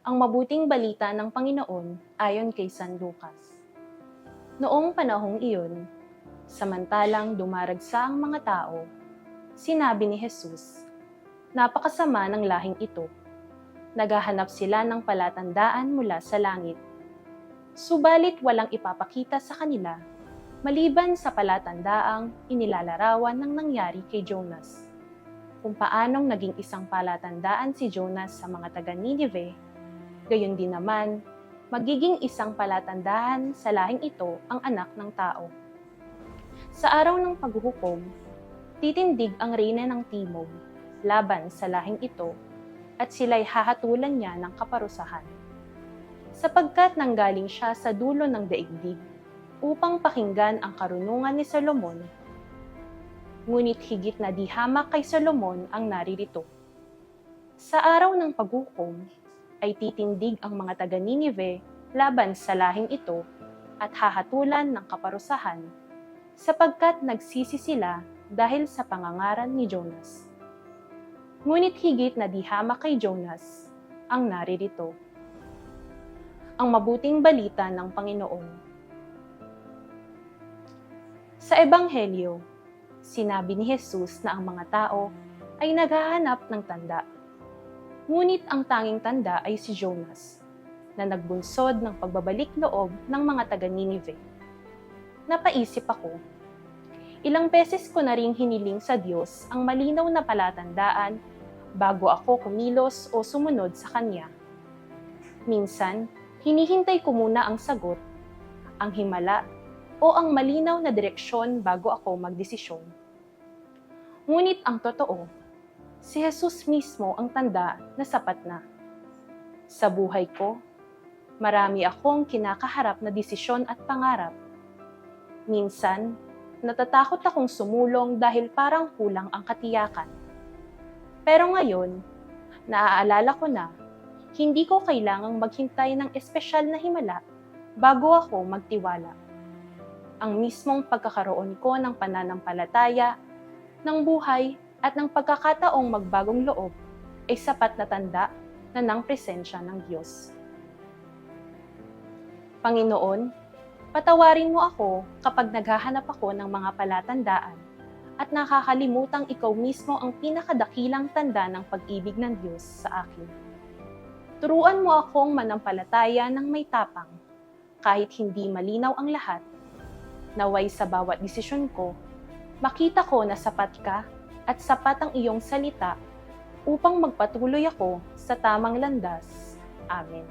Ang mabuting balita ng Panginoon ayon kay San Lucas. Noong panahong iyon, samantalang dumaragsa ang mga tao, sinabi ni Jesus, "Napakasama ng lahing ito. Naghahanap sila ng palatandaan mula sa langit. Subalit walang ipapakita sa kanila, maliban sa palatandaang inilalarawan ng nangyari kay Jonas. Kung paanong naging isang palatandaan si Jonas sa mga taga-Ninive, gayon din naman, magiging isang palatandaan sa lahing ito ang anak ng tao. Sa araw ng paghuhukom, titindig ang reyna ng timog laban sa lahing ito at sila'y hahatulan niya ng kaparusahan. Sapagkat nanggaling siya sa dulo ng daigdig upang pakinggan ang karunungan ni Solomon, ngunit higit na di hamak kay Solomon ang naririto. Sa araw ng paghukom, ay titindig ang mga taga-Ninive laban sa lahing ito at hahatulan ng kaparusahan, sapagkat nagsisi sila dahil sa pangangaral ni Jonas. Ngunit higit na di hamak kay Jonas ang naririto. Ang mabuting balita ng Panginoon. Sa Ebanghelyo, sinabi ni Jesus na ang mga tao ay naghahanap ng tanda. Ngunit ang tanging tanda ay si Jonas, na nagbunsod ng pagbabalik loob ng mga taga-Ninive. Napaisip ako, ilang beses ko na ring hiniling sa Diyos ang malinaw na palatandaan bago ako kumilos o sumunod sa Kanya. Minsan, hinihintay ko muna ang sagot, ang himala, o ang malinaw na direksyon bago ako magdesisyon. Ngunit ang totoo, si Jesus mismo ang tanda na sapat na. Sa buhay ko, marami akong kinakaharap na desisyon at pangarap. Minsan, natatakot akong sumulong dahil parang kulang ang katiyakan. Pero ngayon, naaalala ko na, hindi ko kailangang maghintay ng espesyal na himala bago ako magtiwala. Ang mismong pagkakaroon ko ng pananampalataya, ng buhay, at ng pagkakataong magbagong loob ay sapat na tanda na ng presensya ng Diyos. Panginoon, patawarin mo ako kapag naghahanap ako ng mga palatandaan at nakakalimutang ikaw mismo ang pinakadakilang tanda ng pag-ibig ng Diyos sa akin. Turuan mo akong manampalataya ng may tapang kahit hindi malinaw ang lahat. Naway sa bawat desisyon ko, makita ko na sapat ka at sapat ang iyong salita upang magpatuloy ako sa tamang landas. Amen.